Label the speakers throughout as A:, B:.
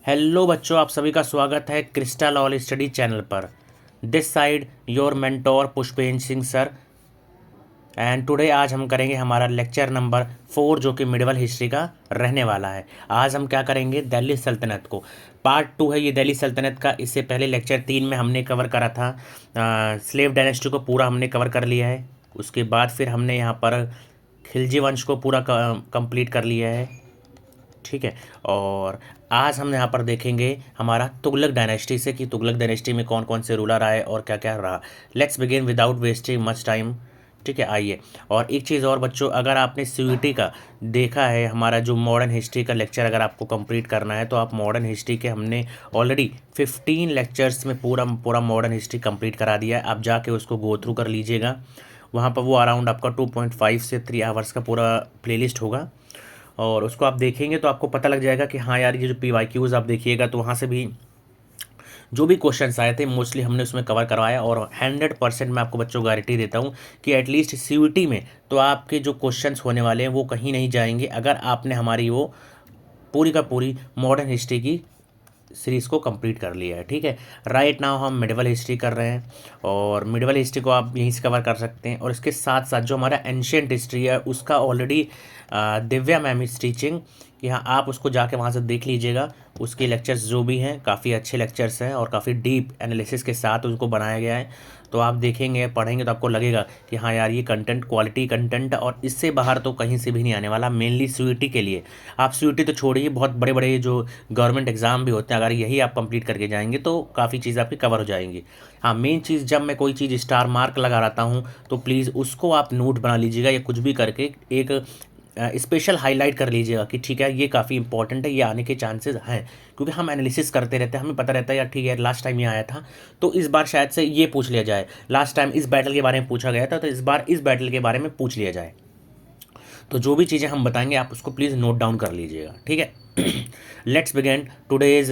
A: Hello बच्चों, आप सभी का स्वागत है क्रिस्टल ऑल स्टडी चैनल पर। This side your mentor Pushpendra Singh sir. And today आज हम करेंगे हमारा लेक्चर नंबर 4 जो कि मिडिवल हिस्ट्री का रहने वाला है। आज हम क्या करेंगे, दिल्ली सल्तनत को। पार्ट 2 है ये दिल्ली सल्तनत का। इससे पहले लेक्चर 3 में हमने कवर करा था स्लेव डायनेस्टी को, पूरा हमने कवर कर लिया है। उसके बाद फिर हमने यहाँ पर खिलजी वंश को पूरा कंप्लीट कर लिया है, ठीक है। और आज हम यहाँ पर देखेंगे हमारा तुगलक डायनेस्टी से कि तुगलक डायनेस्टी में कौन कौन से रूलर आए और क्या क्या रहा। Let's begin without wasting much time, ठीक है। आइए, और एक चीज़ और बच्चों, अगर आपने सीयूईटी का देखा है हमारा जो मॉडर्न हिस्ट्री का लेक्चर, अगर आपको कंप्लीट करना है तो आप मॉडर्न हिस्ट्री के हमने ऑलरेडी 15 लेक्चर्स में पूरा पूरा मॉडर्न हिस्ट्री कंप्लीट करा दिया है। आप जाके उसको गो थ्रू कर लीजिएगा। वहाँ पर वो अराउंड आपका 2.5 से 3 आवर्स का पूरा प्लेलिस्ट होगा, और उसको आप देखेंगे तो आपको पता लग जाएगा कि हाँ यार, ये जो PYQs आप देखिएगा तो वहाँ से भी जो भी क्वेश्चंस आए थे मोस्टली हमने उसमें कवर करवाया। और 100% मैं आपको बच्चों गारंटी देता हूँ कि एटलीस्ट CUT में तो आपके जो क्वेश्चंस होने वाले हैं वो कहीं नहीं जाएंगे अगर आपने हमारी वो पूरी का पूरी मॉडर्न हिस्ट्री की सीरीज़ को कंप्लीट कर लिया है, ठीक है। राइट नाउ हम मिडिवल हिस्ट्री कर रहे हैं, और मिडिवल हिस्ट्री को आप यहीं से कवर कर सकते हैं। और इसके साथ साथ जो हमारा एंशियंट हिस्ट्री है उसका already Divya ma'am is teaching, कि हाँ आप उसको जाके वहाँ से देख लीजिएगा। उसके लेक्चर्स जो भी हैं काफ़ी अच्छे लेक्चर्स हैं और काफ़ी डीप एनालिसिस के साथ उनको बनाया गया है। तो आप देखेंगे पढ़ेंगे तो आपको लगेगा कि हाँ यार, ये कंटेंट क्वालिटी कंटेंट, और इससे बाहर तो कहीं से भी नहीं आने वाला। मेनली CUT के लिए, आप CUT तो छोड़िए, बहुत बड़े बड़े जो गवर्नमेंट एग्जाम भी होते हैं, अगर यही आप कंप्लीट करके जाएंगे तो काफ़ी चीज़ आपकी कवर हो जाएंगी। हाँ, मेन चीज़, जब मैं कोई चीज़ स्टार मार्क लगा रहता हूँ तो प्लीज़ उसको आप नोट बना लीजिएगा या कुछ भी करके एक स्पेशल हाईलाइट कर लीजिएगा कि ठीक है ये काफ़ी इंपॉर्टेंट है, ये आने के चांसेस हैं। क्योंकि हम एनालिसिस करते रहते हैं, हमें पता रहता है यार ठीक है लास्ट टाइम ये आया था तो इस बार शायद से ये पूछ लिया जाए, लास्ट टाइम इस बैटल के बारे में पूछा गया था तो इस बार इस बैटल के बारे में पूछ लिया जाए। तो जो भी चीज़ें हम बताएंगे आप उसको प्लीज़ नोट डाउन कर लीजिएगा, ठीक है। Let's begin today's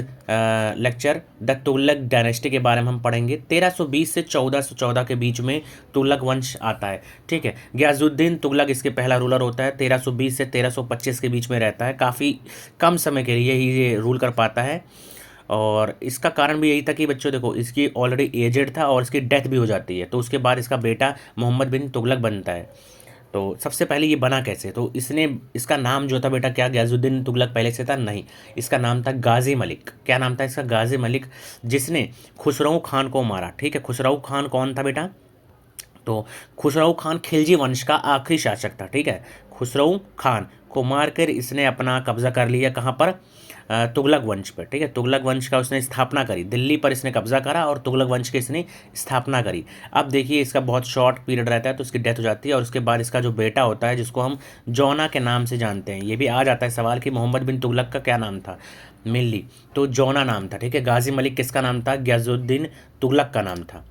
A: lecture. The Tughlaq dynasty के बारे में हम पढ़ेंगे। 1320 से 1414 के बीच में तुगलक वंश आता है, ठीक है। गयाजुद्दीन तुगलक इसके पहला रूलर होता है। 1320 से 1325 के बीच में रहता है, काफ़ी कम समय के लिए ही ये रूल कर पाता है। और इसका कारण भी यही था कि बच्चों देखो, इसकी ऑलरेडी एजेड था और इसकी डेथ भी हो जाती है, तो उसके बाद इसका बेटा मोहम्मद बिन तुगलक बनता है। तो सबसे पहले ये बना कैसे, तो इसने, इसका नाम जो था बेटा, क्या गयाजुद्दीन तुगलक पहले से था? नहीं, इसका नाम था गाजी मलिक। क्या नाम था इसका? गाजी मलिक, जिसने खुसरो खान को मारा, ठीक है। खुसरो खान कौन था बेटा? तो खुसरो खान खिलजी वंश का आखिरी शासक था, ठीक है। खुसरो खान को मारकर इसने अपना कब्जा कर लिया, कहाँ पर? तुगलक वंश पर, ठीक है। तुगलक वंश का उसने स्थापना करी, दिल्ली पर इसने कब्जा करा और तुगलक वंश की इसने स्थापना करी। अब देखिए, इसका बहुत शॉर्ट पीरियड रहता है तो इसकी डेथ हो जाती है, और उसके बाद इसका जो बेटा होता है जिसको हम जौना के नाम से जानते हैं, ये भी आ जाता है सवाल कि मोहम्मद बिन तुगलक का क्या नाम था मेनली, तो जौना नाम था, ठीक है। गाजी मलिक किसका नाम था? गयाजुद्दीन तुगलक का नाम था।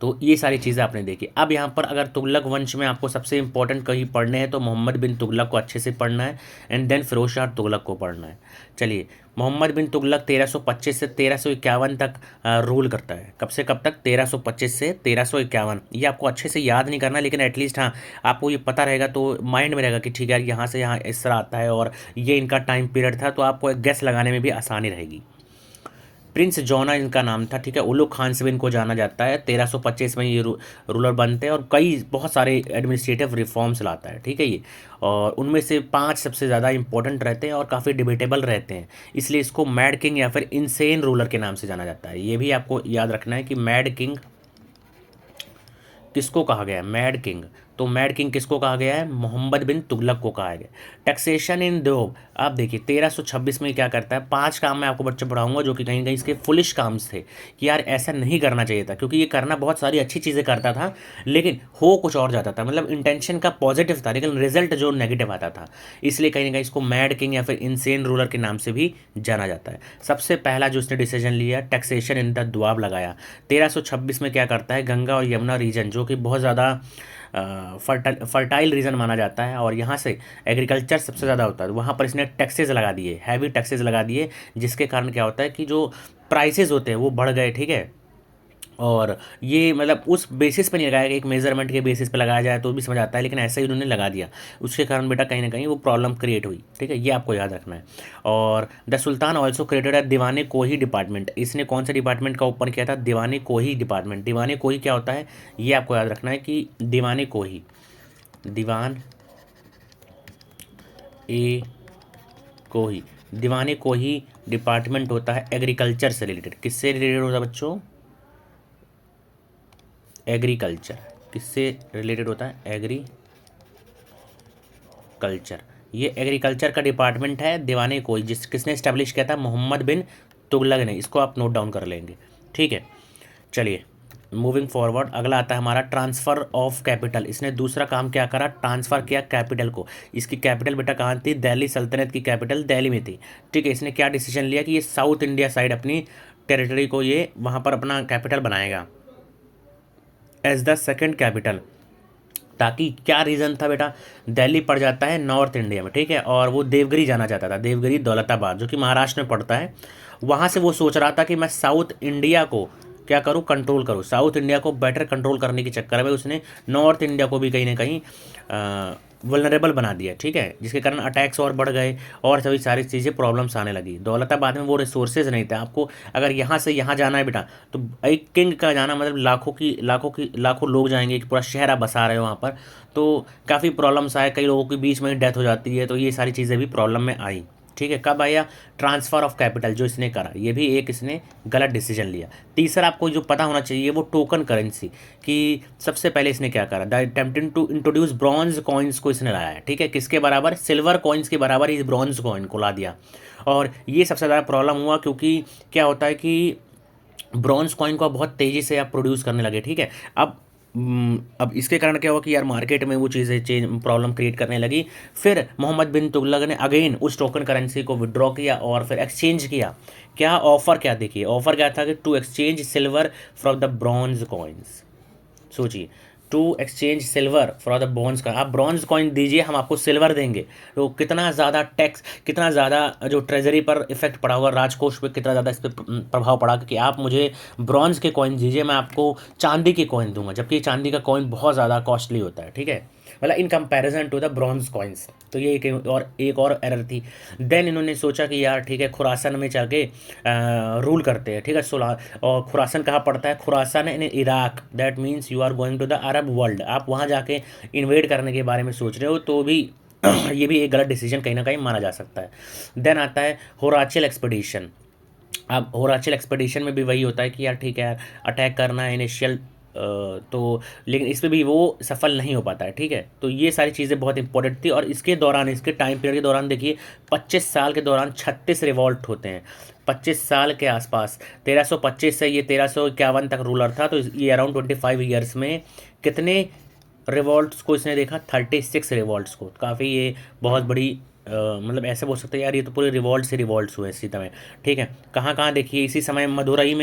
A: तो ये सारी चीज़ें आपने देखी। अब यहाँ पर अगर तुगलक वंश में आपको सबसे इंपॉर्टेंट कहीं पढ़ने हैं तो मोहम्मद बिन तुगलक को अच्छे से पढ़ना है, एंड देन फिरोज शाह तुगलक को पढ़ना है। चलिए, मोहम्मद बिन तुगलक 1325 से 1351 तक रूल करता है। कब से कब तक? 1325 से 1351। ये आपको अच्छे से याद नहीं करना, लेकिन एटलीस्ट हाँ आपको ये पता रहेगा तो माइंड में रहेगा कि ठीक है यहाँ से यहाँ इस तरह आता है और ये इनका टाइम पीरियड था, तो आपको एक गेस लगाने में भी आसानी रहेगी। प्रिंस जॉना इनका नाम था, ठीक है। उलुग खान से भी इनको जाना जाता है। 1325 में ये रूलर बनते हैं और कई बहुत सारे एडमिनिस्ट्रेटिव रिफॉर्म्स लाता है, ठीक है ये। और उनमें से 5 सबसे ज़्यादा इंपॉर्टेंट रहते हैं और काफ़ी डिबेटेबल रहते हैं, इसलिए इसको मैड किंग या फिर इंसेन रूलर के नाम से जाना जाता है। ये भी आपको याद रखना है कि मैड किंग किसको कहा गया है? Mad king. तो मैड किंग किसको कहा गया है? मोहम्मद बिन तुगलक को कहा गया। टैक्सेशन इन दोग, आप देखिए 1326 में क्या करता है? 5 काम मैं आपको बच्चे पढ़ाऊंगा जो कि कहीं कहीं इसके फुलिश काम्स थे, कि यार ऐसा नहीं करना चाहिए था, क्योंकि ये करना बहुत सारी अच्छी चीज़ें करता था लेकिन हो कुछ और जाता था, मतलब इंटेंशन का पॉजिटिव था लेकिन रिजल्ट जो नेगेटिव आता था, इसलिए कहीं ना कहीं इसको मैड किंग या फिर इंसेन रूलर के नाम से भी जाना जाता है। सबसे पहला जो इसने डिसीजन लिया, टैक्सेशन इन द दुआब लगाया। 1326 में क्या करता है? गंगा और यमुना रीजन जो कि बहुत ज़्यादा फर्टाइल रीजन माना जाता है और यहाँ से एग्रीकल्चर सबसे ज़्यादा होता है, वहाँ पर इसने टैक्सेस लगा दिए, हैवी टैक्सेस लगा दिए, जिसके कारण क्या होता है कि जो प्राइसेस होते हैं वो बढ़ गए, ठीक है। और ये मतलब उस बेसिस पे नहीं लगाया कि एक मेजरमेंट के बेसिस पे लगाया जाए तो भी समझ आता है, लेकिन ऐसा ही उन्होंने लगा दिया। उसके कारण बेटा कहीं ना कहीं वो प्रॉब्लम क्रिएट हुई। ठीक है, ये आपको याद रखना है। और the sultan also created a दीवाने कोही डिपार्टमेंट। इसने कौन सा डिपार्टमेंट का ओपन किया था? दीवाने कोही डिपार्टमेंट। दीवाने कोही क्या होता है ये आपको याद रखना है कि दीवाने कोही, दीवान ए कोही, दीवाने कोही डिपार्टमेंट होता है एग्रीकल्चर से रिलेटेड। किससे रिलेटेड होता है बच्चों? एग्रीकल्चर। किससे रिलेटेड होता है? एग्रीकल्चर। ये एग्रीकल्चर का डिपार्टमेंट है दीवाने कोई, किसने इस्टेब्लिश किया था? मोहम्मद बिन तुगलक ने। इसको आप नोट डाउन कर लेंगे। ठीक है, चलिए मूविंग फॉरवर्ड, अगला आता है हमारा ट्रांसफ़र ऑफ कैपिटल। इसने दूसरा काम क्या करा? ट्रांसफ़र किया कैपिटल को। इसकी कैपिटल बेटा कहाँ थी? दिल्ली सल्तनत की कैपिटल दिल्ली में थी। ठीक है, इसने क्या डिसीजन लिया कि ये साउथ इंडिया साइड अपनी टेरिटरी को ये वहाँ पर अपना कैपिटल बनाएगा एज द सेकेंड कैपिटल। ताकि क्या रीज़न था बेटा? दिल्ली पड़ जाता है नॉर्थ इंडिया में, ठीक है, और वो देवगिरी जाना चाहता था, देवगिरी दौलताबाद जो कि महाराष्ट्र में पड़ता है। वहाँ से वो सोच रहा था कि मैं साउथ इंडिया को क्या करूँ? कंट्रोल करूँ। साउथ इंडिया को बेटर कंट्रोल करने के चक्कर में उसने नॉर्थ इंडिया को भी कहीं ना कहीं वल्नरेबल बना दिया। ठीक है, जिसके कारण अटैक्स और बढ़ गए और सभी सारी चीज़ें प्रॉब्लम्स आने लगी। दौलताबाद में वो रिसोर्सेज नहीं थे। आपको अगर यहाँ से यहाँ जाना है बेटा तो एक किंग का जाना मतलब लाखों लोग जाएंगे, एक पूरा शहर आप बसा रहे हो वहाँ पर, तो काफ़ी प्रॉब्लम्स आए, कई लोगों के बीच में डेथ हो जाती है, तो ये सारी चीज़ें भी प्रॉब्लम में आई। ठीक है, कब आया? ट्रांसफ़र ऑफ कैपिटल जो इसने करा, ये भी एक इसने गलत डिसीजन लिया। तीसरा आपको जो पता होना चाहिए वो टोकन करेंसी, कि सबसे पहले इसने क्या करा? The attempting to introduce bronze coins को इसने लाया है। ठीक है, किसके बराबर? सिल्वर कॉइन्स के बराबर इस ब्रॉन्ज कॉइन को ला दिया। और ये सबसे ज़्यादा प्रॉब्लम हुआ क्योंकि क्या होता है कि ब्रॉन्ज कॉइन को आप बहुत तेज़ी से आप प्रोड्यूस करने लगे। ठीक है, अब इसके कारण क्या हुआ कि यार मार्केट में वो चीज़ें चेंज प्रॉब्लम क्रिएट करने लगी। फिर मोहम्मद बिन तुगलक ने अगेन उस टोकन करेंसी को विड्रॉ किया और फिर एक्सचेंज किया। क्या ऑफर? क्या देखिए ऑफर क्या था कि to exchange silver from the bronze coins. सोचिए, to exchange silver for the bronze का, आप ब्रॉन्ज कॉइन दीजिए हम आपको सिल्वर देंगे। तो कितना ज़्यादा टैक्स, कितना ज़्यादा जो ट्रेजरी पर इफेक्ट पड़ा होगा, राजकोष पे कितना ज़्यादा इस पर प्रभाव पड़ा कि आप मुझे ब्रॉन्ज के कॉइन दीजिए, मैं आपको चांदी के कॉइन दूंगा, जबकि चांदी का कॉइन बहुत ज़्यादा कॉस्टली होता है। ठीक है, मतलब in comparison to the bronze coins. तो ये एक और एरर थी। देन इन्होंने सोचा कि यार ठीक है खुरासन में जाके रूल करते हैं। ठीक है, सोलह, और खुरासन कहाँ पड़ता है? Khurasan in Iraq. That means you are going to the Arab world. आप वहाँ जाके इन्वेड करने के बारे में सोच रहे हो, तो भी ये भी एक गलत डिसीजन कहीं ना कहीं माना जा सकता है। देन आता है होराचिल एक्सपीडिशन। अब होराचिल एक्सपीडिशन में भी वही होता है कि यार ठीक है यार अटैक करना है इनिशियल, तो लेकिन इसमें भी वो सफल नहीं हो पाता है। ठीक है, तो ये सारी चीज़ें बहुत इंपॉर्टेंट थी। और इसके दौरान, इसके टाइम पीरियड के दौरान देखिए 25 साल के दौरान 36 रिवॉल्ट होते हैं। 25 साल के आसपास, 1325 से ये 1351 तक रूलर था, तो ये अराउंड 25 ईयर्स में कितने रिवॉल्ट्स को इसने देखा? 36 रिवॉल्ट्स को। काफ़ी ये बहुत बड़ी मतलब ऐसे बोल सकते हैं यार ये तो पूरे रिवॉल्ट से रिवॉल्ट्स हुए इसी समय। ठीक है, कहाँ कहाँ देखिए इसी समय मदुरई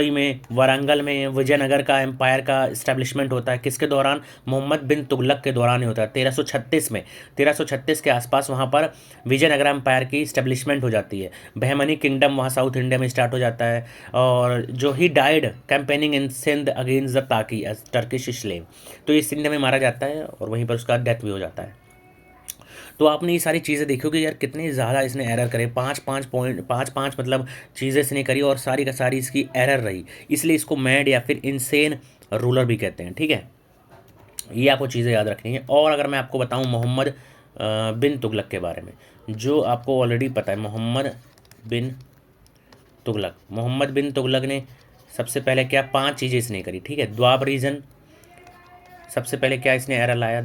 A: में वारंगल में विजयनगर का एम्पायर का इस्टेब्लिशमेंट होता है। किसके दौरान? मोहम्मद बिन तुगलक के दौरान ही होता है। 1336 में, 1336 के आसपास वहाँ पर विजयनगर एम्पायर की इस्टेब्लिशमेंट हो जाती है। बहमनी किंगडम वहाँ साउथ इंडिया में स्टार्ट हो जाता है। और जो he died campaigning in Sindh against the Taghi as Turkish slave, तो ये सिंध में मारा जाता है और वहीं पर उसका डेथ भी हो जाता है। तो आपने ये सारी चीज़ें देखोगे यार कितने ज़्यादा इसने एरर करे, 5 मतलब चीज़ें इसने करी और सारी का सारी इसकी एरर रही, इसलिए इसको मैड या फिर इनसेन रूलर भी कहते हैं। ठीक है, ये आपको चीज़ें याद रखनी है। और अगर मैं आपको बताऊं मोहम्मद बिन तुगलक के बारे में, जो आपको ऑलरेडी पता है, मोहम्मद बिन तुगलक ने सबसे पहले क्या 5 चीज़ें इसने करी। ठीक है, द्वाब रीजन, सबसे पहले क्या इसने एरर लाया?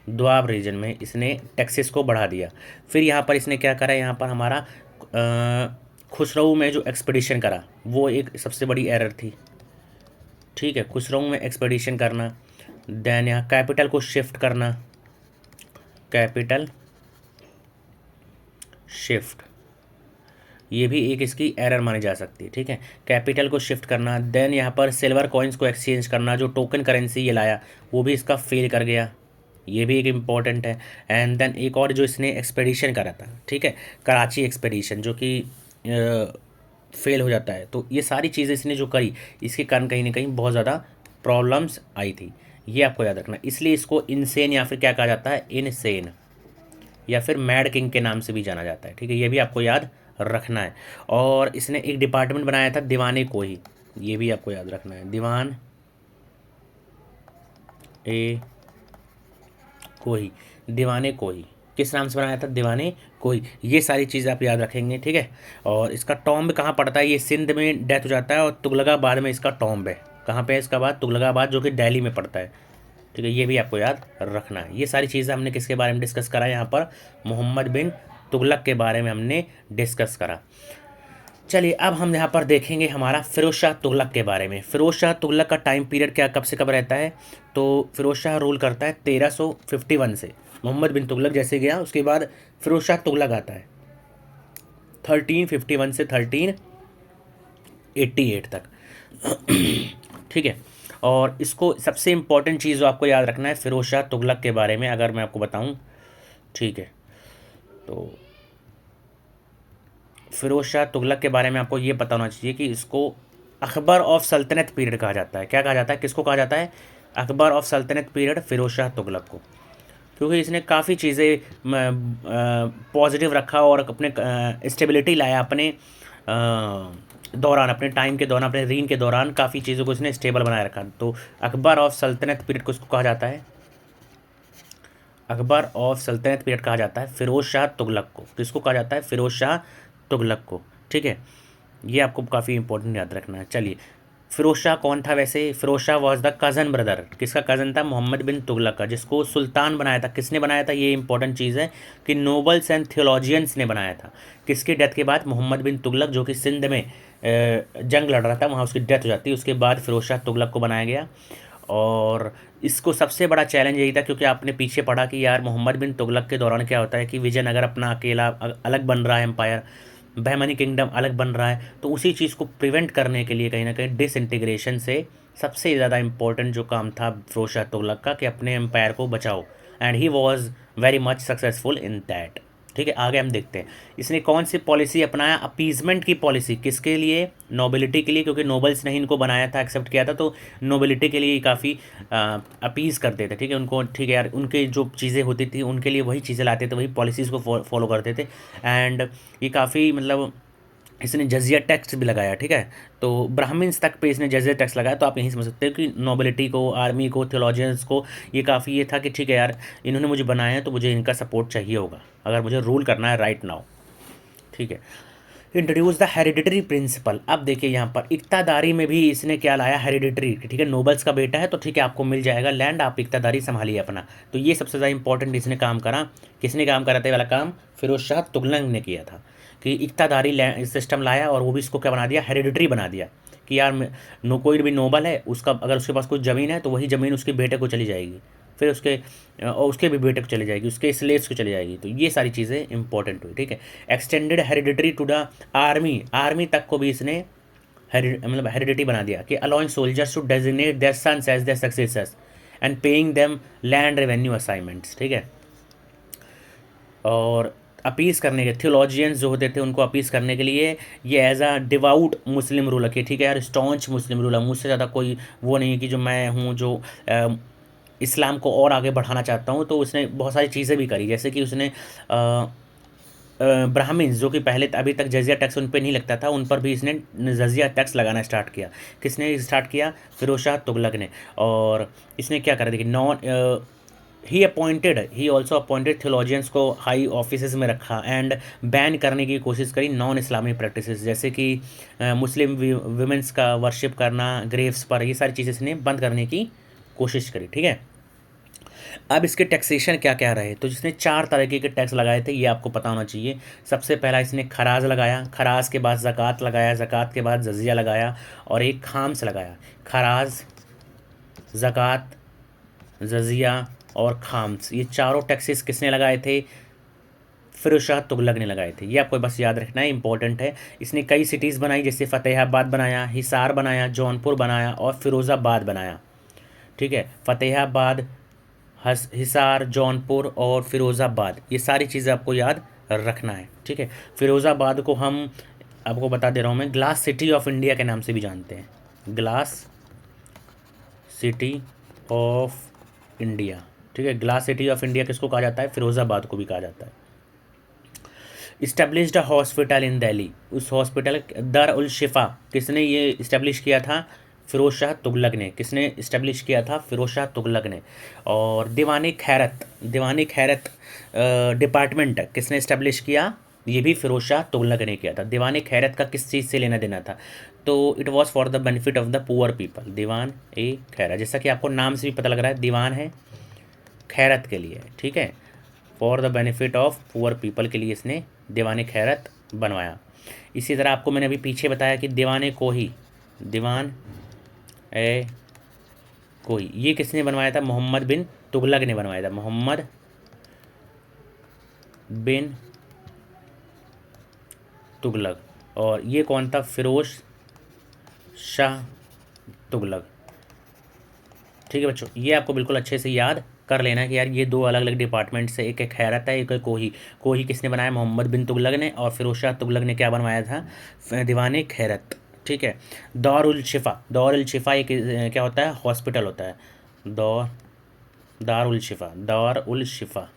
A: द्वाब रीजन में इसने टैक्सेस को बढ़ा दिया। फिर यहाँ पर इसने क्या करा? यहाँ पर हमारा खुसरो में जो एक्सपीडिशन करा वो एक सबसे बड़ी एरर थी। ठीक है, खुसरो में एक्सपीडिशन करना, देन यहाँ कैपिटल को शिफ्ट करना, कैपिटल शिफ्ट, ये भी एक इसकी एरर मानी जा सकती है। ठीक है, कैपिटल को शिफ्ट करना। देन यहाँ पर सिल्वर कॉइन्स को एक्सचेंज करना, जो टोकन करेंसी ये लाया वो भी इसका फेल कर गया, ये भी एक इम्पॉर्टेंट है। एंड देन एक और जो इसने एक्सपेडिशन करा था, ठीक है, कराची एक्सपेडिशन, जो कि फेल हो जाता है। तो ये सारी चीज़ें इसने जो करी, इसके कारण कहीं ना कहीं बहुत ज़्यादा प्रॉब्लम्स आई थी। ये आपको याद रखना, इसलिए इसको इनसेन या फिर क्या कहा जाता है, इनसेन या फिर मैड किंग के नाम से भी जाना जाता है। ठीक है, ये भी आपको याद रखना है। और इसने एक डिपार्टमेंट बनाया था दीवाने को ही, ये भी आपको याद रखना है, दीवान ए कोही, दीवाने कोही किस नाम से बनाया था, दीवाने कोही। ये सारी चीज़ आप याद रखेंगे। ठीक है, और इसका टॉम्ब कहाँ पड़ता है, ये सिंध में डेथ हो जाता है और तुगलकाबाद में इसका टॉम्ब है। कहाँ पे है इसका बाद, तुगलकाबाद, जो कि दिल्ली में पड़ता है। ठीक है, ये भी आपको याद रखना है। ये सारी चीज़ें हमने किसके बारे में डिस्कस करा यहाँ पर, मोहम्मद बिन तुगलक के बारे में हमने डिस्कस करा। चलिए अब हम यहाँ पर देखेंगे हमारा फिरोज शाह तुगलक के बारे में। फिरोज शाह तुगलक का टाइम पीरियड क्या कब से कब रहता है, तो फिरोज शाह रूल करता है 1351 से। मोहम्मद बिन तुगलक जैसे गया उसके बाद फिरोज शाह तुगलक आता है 1351 से 1388 तक। ठीक है, और इसको सबसे इम्पोर्टेंट चीज़ जो आपको याद रखना है फिरोज शाह तुगलक के बारे में, अगर मैं आपको बताऊं, ठीक है, तो फिरोज शाह तुगलक के बारे में आपको ये पता होना चाहिए कि इसको अकबर ऑफ सल्तनत पीरियड कहा जाता है। क्या कहा जाता है, किसको कहा जाता है, अकबर ऑफ सल्तनत पीरियड फिरोज शाह तुगलक को, क्योंकि इसने काफ़ी चीज़ें पॉजिटिव रखा और अपने स्टेबिलिटी लाया अपने दौरान, अपने टाइम के दौरान, अपने रीन के दौरान काफ़ी चीज़ों को इसने स्टेबल बनाए रखा। तो अकबर ऑफ सल्तनत पीरियड को इसको कहा जाता है, अकबर ऑफ सल्तनत पीरियड कहा जाता है फिरोज शाह तुगलक को। किसको कहा जाता है, फिरोज शाह तुगलक को। ठीक है, ये आपको काफ़ी इंपॉर्टेंट याद रखना है। चलिए, फिरोज शाह कौन था वैसे, Firoz Shah was the cousin brother, किसका कज़न था, मोहम्मद बिन तुगलक का, जिसको सुल्तान बनाया था। किसने बनाया था, ये इंपॉर्टेंट चीज़ है कि नोबल्स एंड थियोलॉजियंस ने बनाया था। किसकी डेथ के बाद, मोहम्मद बिन तुगलक जो कि सिंध में जंग लड़ रहा था, वहाँ उसकी डेथ हो जाती है, उसके बाद फिरोज शाह तुगलक को बनाया गया। और इसको सबसे बड़ा चैलेंज यही था, क्योंकि आपने पीछे पढ़ा कि यार मोहम्मद बिन तुगलक के दौरान क्या होता है कि विजयनगर अपना अकेला अलग बन रहा है, एम्पायर बहमनी किंगडम अलग बन रहा है। तो उसी चीज़ को प्रिवेंट करने के लिए कहीं ना कहीं डिसइंटीग्रेशन से सबसे ज़्यादा इंपॉर्टेंट जो काम था फिरोज शाह तुगलक का, कि अपने एम्पायर को बचाओ, and he was very much successful in that. ठीक है, आगे हम देखते हैं इसने कौन सी पॉलिसी अपनाया, अपीजमेंट की पॉलिसी। किसके लिए, नोबिलिटी के लिए, क्योंकि नोबल्स ने ही इनको बनाया था, एक्सेप्ट किया था, तो नोबिलिटी के लिए काफ़ी अपीज़ करते थे। ठीक है, उनको, ठीक है यार, उनके जो चीज़ें होती थी उनके लिए वही चीज़ें लाते थे, वही पॉलिसीज़ को फॉलो करते थे। एंड ये काफ़ी मतलब इसने जजिया टैक्स भी लगाया। ठीक है, तो ब्राह्मण्स तक पे इसने जजिया टैक्स लगाया। तो आप यहीं समझ सकते हो कि नोबिलिटी को, आर्मी को, थियोलॉजियंस को ये काफ़ी ये था कि ठीक है यार, इन्होंने मुझे बनाया है तो मुझे इनका सपोर्ट चाहिए होगा अगर मुझे रूल करना है राइट नाउ। ठीक है, इंट्रोड्यूस द हेरिडिटरी प्रिंसिपल। अब देखिए यहाँ पर इक्तादारी में भी इसने क्या लाया, हेरिडिटरी। ठीक है, नोबल्स का बेटा है तो ठीक है आपको मिल जाएगा लैंड, आप इक्तादारी संभालिए अपना। तो ये सबसे ज़्यादा इंपॉर्टेंट इसने काम करा। किसने काम करा था वाला काम, फिरोज शाह तुगलक ने किया था, कि इक्तादारी सिस्टम लाया और वो भी इसको क्या बना दिया, हेरिडिटरी बना दिया, कि यार कोई भी नोबल है उसका अगर उसके पास कोई ज़मीन है तो वही ज़मीन उसके बेटे को चली जाएगी, फिर उसके भी बेटे को चली जाएगी, उसके स्लेव्स को चली जाएगी। तो ये सारी चीज़ें इंपॉर्टेंट हुई। ठीक है, extended hereditary to the army, army तक को भी इसने मतलब हेरिडिटी बना दिया, कि allowing soldiers to designate their sons as their successors and paying them land revenue assignments. ठीक है, और अपीस करने के, थियोलॉजियंस जो होते थे उनको अपीस करने के लिए ये as a devout Muslim ruler के, ठीक है यार, स्टॉन्च मुस्लिम रूलर, मुझसे ज़्यादा कोई वो नहीं है कि जो मैं हूँ जो इस्लाम को और आगे बढ़ाना चाहता हूँ। तो उसने बहुत सारी चीज़ें भी करी, जैसे कि उसने ब्राह्मण्स जो कि पहले अभी तक जजिया टैक्स उन पर नहीं लगता था, उन पर भी इसने जजिया टैक्स लगाना स्टार्ट किया। किसने स्टार्ट किया, फिरोज शाह तुगलक ने। और इसने क्या करा, देखिए, ही ऑल्सो अपॉइंटेड थियोलॉजियंस को हाई ऑफिस में रखा एंड बैन करने की कोशिश करी नॉन इस्लामिक प्रैक्टिसेस, जैसे कि मुस्लिम विमेंस का वर्शिप करना ग्रेव्स पर, ये सारी चीज़ें इसने बंद करने की कोशिश करी। ठीक है, अब इसके टैक्सेशन क्या क्या रहे, तो जिसने 4 तरीके के टैक्स लगाए थे ये आपको पता होना चाहिए। सबसे पहला इसने खराज लगाया, खराज के बाद ज़कात लगाया, ज़कात के बाद जजिया लगाया, और एक खाम्स लगाया। खराज, ज़कात, जजिया और खाम्स, ये चारों टैक्सेस किसने लगाए थे, फिरोज शाह तुगलक ने लगाए थे। ये आपको बस याद रखना है, इंपॉर्टेंट है। इसने कई सिटीज़ बनाई, जैसे फ़तेहाबाद बनाया, हिसार बनाया, जौनपुर बनाया और फिरोज़ाबाद बनाया। ठीक है, फ़तेहाबाद, हिसार, जौनपुर और फिरोज़ाबाद, ये सारी चीज़ें आपको याद रखना है। ठीक है, फिरोज़ाबाद को हम आपको बता दे रहा हूँ मैं, ग्लास सिटी ऑफ इंडिया के नाम से भी जानते हैं, ग्लास सिटी ऑफ इंडिया। ठीक है, ग्लास सिटी ऑफ इंडिया किसको कहा जाता है? फिरोज़ाबाद को भी कहा जाता है। इस्टेब्लिश्ड हॉस्पिटल इन दिल्ली, उस हॉस्पिटल दर उल शिफा किसने ये इस्टेब्लिश किया था? फ़िरोज़ शाह तुगलक ने। किसने इस्टेब्लिश किया था? फ़िरोज़ शाह तुगलक ने। और दीवानी खैरत डिपार्टमेंट किसने इस्टेब्लिश किया? ये भी फ़िरोज़ शाह तुगलक ने किया था। दीवानी खैरत का किस चीज़ से लेना देना था? तो it was for the benefit of the poor people. Diwan i Khairat, जैसा कि आपको नाम से भी पता लग रहा है, दीवान है, खैरत के लिए। ठीक है, for the benefit of poor people के लिए इसने दीवान खैरत बनवाया। इसी तरह आपको मैंने अभी पीछे बताया कि दीवान ए कोही, ये किसने बनवाया था? मोहम्मद बिन तुगलक ने बनवाया था। मोहम्मद बिन तुगलक। और ये कौन था? फ़िरोज़ शाह तुगलक। ठीक है बच्चों, ये आपको बिल्कुल अच्छे से याद कर लेना है कि यार ये दो अलग अलग डिपार्टमेंट से, एक एक खैरत है, एक है कोही। कोही किसने बनाया? मोहम्मद बिन तुगलक ने। और फ़िरोज़ शाह तुगलक ने क्या बनवाया था? दीवान खैरत। ठीक है, दारुल शिफा, दारुल शिफा एक क्या होता है? हॉस्पिटल होता है। दारुल शिफा।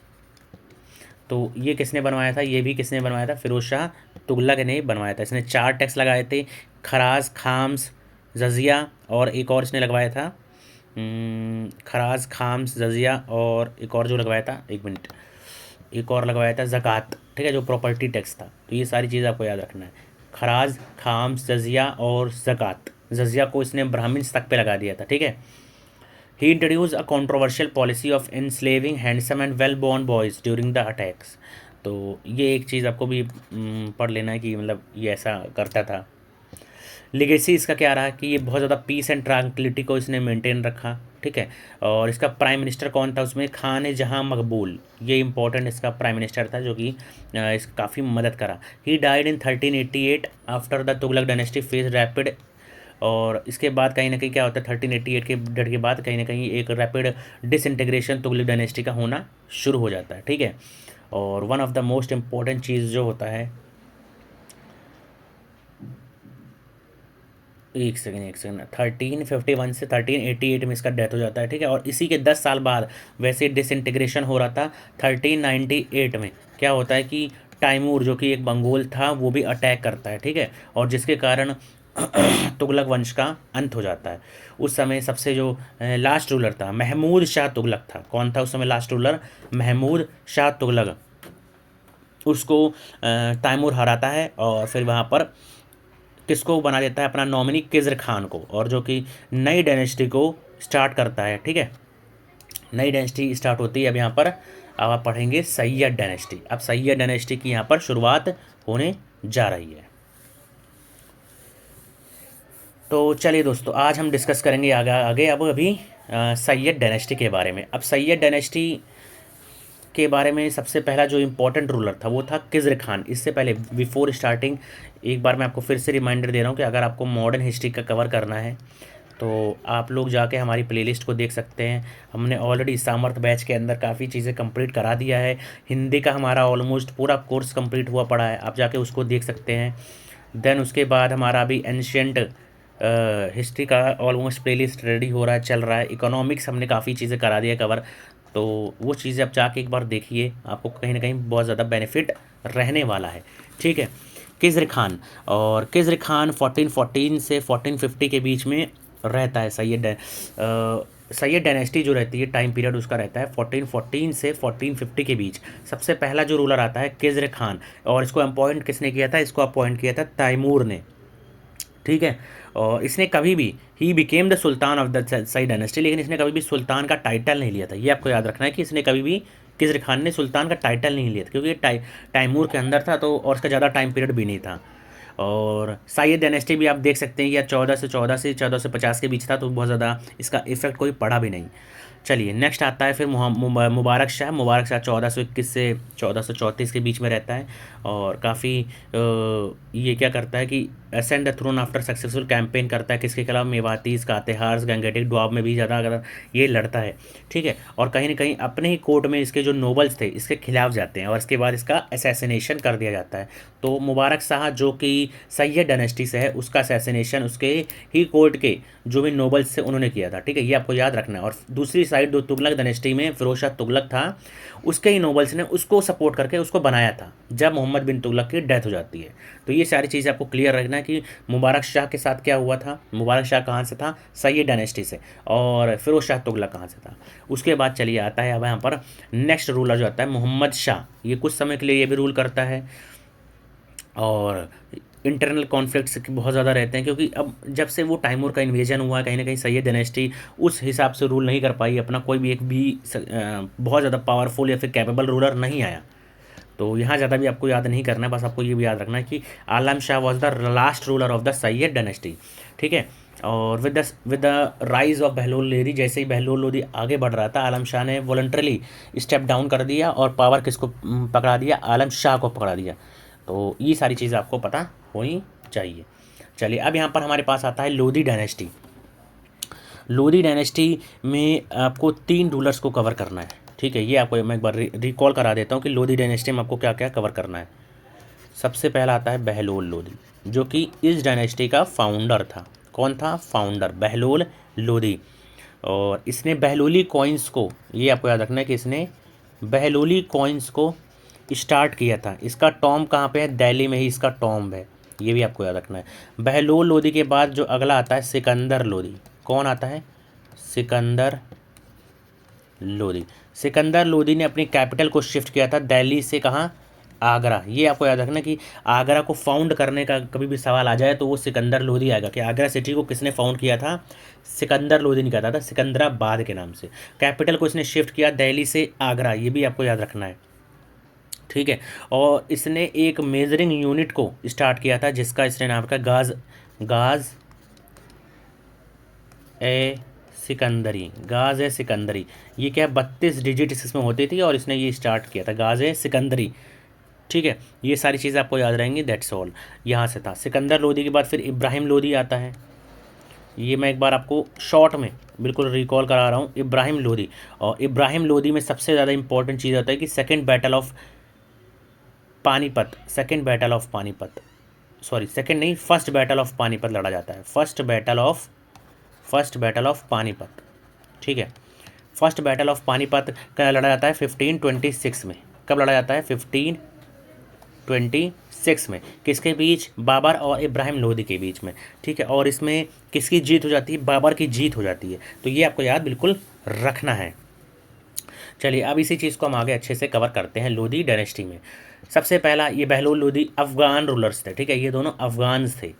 A: तो ये किसने बनवाया था? ये भी किसने बनवाया था? फ़िरोज़ शाह तुगलक ने बनवाया था। इसने 4 टैक्स लगाए थे, खराज, खाम्स, जजिया, और एक और इसने लगवाया था खराज, खाम्स, जजिया, और एक और जो लगवाया था, एक मिनट, एक और लगवाया था ज़कात। ठीक है, जो प्रॉपर्टी टैक्स था। तो ये सारी चीज़ें आपको याद रखना है, खराज, खाम्स, जजिया और ज़कात। जजिया को इसने ब्राह्मण तक पे लगा दिया था। ठीक है, he introduce a controversial policy of enslaving handsome and well born boys during the attacks. तो ये एक चीज़ आपको भी पढ़ लेना है कि मतलब ये ऐसा करता था। लिगेसी इसका क्या रहा कि ये बहुत ज़्यादा पीस एंड ट्रैंक्विलिटी को इसने मेंटेन रखा। ठीक है, और इसका प्राइम मिनिस्टर कौन था उसमें? खान जहां मकबूल। ये इंपॉर्टेंट इसका प्राइम मिनिस्टर था, जो कि इस काफ़ी मदद करा। He died in 1388 after the Tughlaq dynasty face rapid. और इसके बाद कहीं ना कहीं क्या होता है, 1388 के डेट के बाद कहीं ना कहीं एक रैपिड डिसइंटीग्रेशन तुगलक डायनेस्टी का होना शुरू हो जाता है। ठीक है, और one of the most important चीज़ जो होता है, एक सेकेंड, 1351 से 1388 में इसका डेथ हो जाता है। ठीक है, और इसी के 10 साल बाद वैसे डिसइंटीग्रेशन हो रहा था। 1398 में क्या होता है कि तैमूर जो कि एक मंगोल था वो भी अटैक करता है। ठीक है, और जिसके कारण तुगलक वंश का अंत हो जाता है। उस समय सबसे जो लास्ट रूलर था महमूद शाह तुगलक था। कौन था उस समय लास्ट रूलर? महमूद शाह तुगलक। उसको तैमूर हराता है और फिर वहाँ पर किसको बना देता है? अपना नॉमिनी किज़र खान को, और जो कि नई डायनेस्टी को स्टार्ट करता है। ठीक है, नई डायनेस्टी स्टार्ट होती है। अब यहाँ पर अब आप पढ़ेंगे सैयद डायनेस्टी। अब सैयद डायनेस्टी की यहाँ पर शुरुआत होने जा रही है। तो चलिए दोस्तों, आज हम डिस्कस करेंगे आगे अब अभी सैयद डायनेस्टी के बारे में। अब सैयद डायनेस्टी के बारे में सबसे पहला जो इम्पोर्टेंट रूलर था वो था किज़र खान। इससे पहले बिफोर स्टार्टिंग एक बार मैं आपको फिर से रिमाइंडर दे रहा हूँ कि अगर आपको मॉडर्न हिस्ट्री का कवर करना है तो आप लोग जाके हमारी प्लेलिस्ट को देख सकते हैं। हमने ऑलरेडी सामर्थ बैच के अंदर काफ़ी चीज़ें कंप्लीट करा दिया है। हिंदी का हमारा ऑलमोस्ट पूरा कोर्स कंप्लीट हुआ पड़ा है, आप जाके उसको देख सकते हैं। देन उसके बाद हमारा अभी एंशियंट हिस्ट्री का ऑलमोस्ट प्लेलिस्ट रेडी हो रहा है, चल रहा है। इकोनॉमिक्स हमने काफ़ी चीज़ें करा दिया कवर, तो वो चीज़ें आप जाके एक बार देखिए, आपको कहीं ना कहीं बहुत ज़्यादा बेनिफिट रहने वाला है। ठीक है, किज़र खान, और किज़र खान 1414 से 1450 के बीच में रहता है। सैयद डायनेस्टी जो रहती है टाइम पीरियड उसका रहता है 1414 से 1450 के बीच। सबसे पहला जो रूलर आता है किज़र खान, और इसको अपॉइंट किसने किया था? इसको अपॉइंट किया था तैमूर ने। ठीक है, और इसने कभी भी ही became the sultan of the Sayyid dynasty, लेकिन इसने कभी भी सुल्तान का टाइटल नहीं लिया था। ये आपको याद रखना है कि इसने कभी भी किज़र खान ने सुल्तान का टाइटल नहीं लिया था, क्योंकि तैमूर के अंदर था, तो और इसका ज़्यादा टाइम पीरियड भी नहीं था। और सैयद डायनेस्टी भी आप देख सकते हैं कि यार 14 से 14 से 1450 के बीच था, तो बहुत ज़्यादा इसका इफेक्ट कोई पड़ा भी नहीं। चलिए नेक्स्ट आता है फिर मुबारक शाह। मुबारक शाह 1421 से 1434 के बीच में रहता है और काफ़ी ये क्या करता है कि ascend the throne after successful campaign करता है किसके खिलाफ, मेवातीस, कातेहार्स, गंगेटिक द्वाब में भी ज़्यादा अगर ये लड़ता है, ठीक है। और कहीं ना कहीं अपने ही कोर्ट में इसके जो नोबल्स थे इसके खिलाफ जाते हैं और इसके बाद इसका असैसिनेशन कर दिया जाता है। तो मुबारक शाह जो कि सैयद डायनेस्टी से है उसका असैसिनेशन उसके ही कोर्ट के जो भी नोबल्स थे उन्होंने किया था, ठीक है, ये आपको याद रखना है। और दूसरी साइड जो तुगलक डायनेस्टी में फिरोज शाह तुगलक था उसके ही नोबल्स ने उसको सपोर्ट करके उसको बनाया था जब मोहम्मद बिन तुगलक की डेथ हो जाती है। तो ये सारी चीज़ें आपको क्लियर रखना है कि मुबारक शाह के साथ क्या हुआ था। मुबारक शाह कहाँ से था, सैयद डायनेस्टी से, और फिरोज शाह तुगलक कहाँ से था। उसके बाद चलिए आता है अब यहाँ पर नेक्स्ट रूलर जो आता है मोहम्मद शाह। ये कुछ समय के लिए ये भी रूल करता है और इंटरनल कॉन्फ्लिक्ट्स बहुत ज़्यादा रहते हैं क्योंकि अब जब से वो टाइमूर का इन्वेजन हुआ है कहीं ना कहीं सैयद डायनेस्टी उस हिसाब से रूल नहीं कर पाई, अपना कोई भी एक भी बहुत ज़्यादा पावरफुल या फिर कैपेबल रूलर नहीं आया। तो यहाँ ज़्यादा भी आपको याद नहीं करना है, बस आपको ये भी याद रखना है कि Alam Shah was the last ruler of the Sayyid dynasty, ठीक है। और with the rise of Bahlol Lodi, जैसे ही बहलोल लोदी आगे बढ़ रहा था आलम शाह ने वॉलंटरली स्टेप डाउन कर दिया और पावर किसको पकड़ा दिया, आलम शाह को पकड़ा दिया। तो ये सारी चीज़ें आपको पता होनी चाहिए। चलिए अब यहाँ पर हमारे पास आता है लोधी डायनेस्टी। लोधी डायनेस्टी में आपको 3 रूलर्स को कवर करना है, ठीक है। ये आपको मैं एक बार रिकॉल करा देता हूँ कि लोधी डायनेस्टी में आपको क्या क्या कवर करना है। सबसे पहला आता है बहलोल लोधी जो कि इस डायनेस्टी का फाउंडर था। कौन था फाउंडर, बहलोल लोधी। और इसने बहलोली कॉइन्स को, ये आपको याद रखना है कि इसने बहलोली कॉइन्स को स्टार्ट किया था। इसका टॉम्ब कहाँ पे है, दिल्ली में ही इसका टॉम्ब है, ये भी आपको याद रखना है। बहलोल लोधी के बाद जो अगला आता है सिकंदर लोधी। कौन आता है, सिकंदर लोधी। सिकंदर लोधी ने अपनी कैपिटल को शिफ्ट किया था दिल्ली से, कहाँ, आगरा। ये आपको याद रखना कि आगरा को फाउंड करने का कभी भी सवाल आ जाए तो वो सिकंदर लोधी आएगा कि आगरा सिटी को किसने फाउंड किया था, सिकंदर लोधी ने कहता था, सिकंदराबाद के नाम से। कैपिटल को इसने शिफ्ट किया दिल्ली से आगरा, ये भी आपको याद रखना है, ठीक है। और इसने एक मेजरिंग यूनिट को स्टार्ट किया था जिसका इसने नाम रखा गाज ए सिकंदरी। गाज ए सिकंदरी, ये क्या 32 डिजिट इसमें होती थी और इसने ये स्टार्ट किया था गाज ए सिकंदरी, ठीक है। ये सारी चीज़ें आपको याद रहेंगी, दैट्स ऑल। यहाँ से था सिकंदर लोधी के बाद फिर इब्राहिम लोधी आता है। ये मैं एक बार आपको शॉर्ट में बिल्कुल रिकॉल करा रहा हूँ, इब्राहिम लोधी। और इब्राहिम लोधी में सबसे ज़्यादा इंपॉर्टेंट चीज़ होता है कि second battle of Panipat second नहीं, फर्स्ट बैटल ऑफ पानीपत लड़ा जाता है। फर्स्ट बैटल ऑफ पानीपत, ठीक है। फर्स्ट बैटल ऑफ पानीपत का लड़ा जाता है 1526 में। कब लड़ा जाता है, 1526 में। किसके बीच, बाबर और इब्राहिम लोधी के बीच में, ठीक है। और इसमें किसकी जीत हो जाती है, बाबर की जीत हो जाती है। तो ये आपको याद बिल्कुल रखना है। चलिए अब इसी चीज़ को हम आगे अच्छे से कवर करते हैं लोधी डायनेस्टी में। सबसे पहला ये बहलोल लोधी अफगान रूलर्स थे, ठीक है, ये दोनों अफगान्स थे।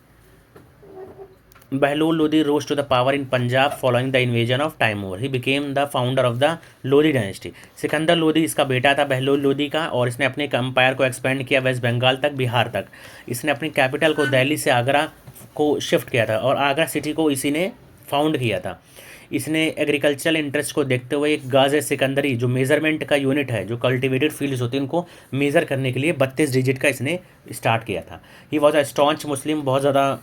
A: Bahlol Lodhi rose to the power in Punjab following the invasion of Timur. He became the founder of the Lodhi dynasty. Sikandar Lodhi इसका बेटा था बहलोल लोधी का और इसने अपने एम्पायर को एक्सपेंड किया वेस्ट बंगाल तक, बिहार तक। इसने अपनी कैपिटल को दिल्ली से आगरा को शिफ्ट किया था और आगरा सिटी को इसी ने फाउंड किया था। इसने एग्रीकल्चरल इंटरेस्ट को देखते हुए एक गाज सिकंदरी जो मेज़रमेंट का यूनिट है, जो कल्टिवेटेड फील्ड्स होती हैं उनको मेज़र करने के लिए 32 डिजिट का इसने स्टार्ट किया था। ही वॉज अ स्टॉन्च मुस्लिम, बहुत ज़्यादा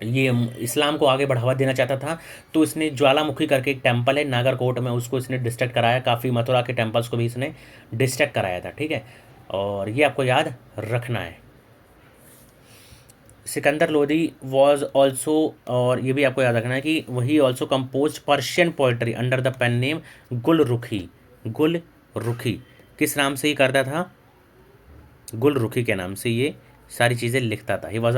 A: ये इस्लाम को आगे बढ़ावा देना चाहता था। तो इसने ज्वालामुखी करके एक टेम्पल है नागरकोट में, उसको इसने डिस्ट्रक्ट कराया। काफ़ी मथुरा के टेम्पल्स को भी इसने डिस्ट्रक्ट कराया था, ठीक है। और ये आपको याद रखना है। सिकंदर लोधी वॉज ऑल्सो, और ये भी आपको याद रखना है कि वही also compose Persian poetry under the pen name Gul Rukhi. किस नाम से ही करता था, गुल रुखी के नाम से ये सारी चीज़ें लिखता था। He was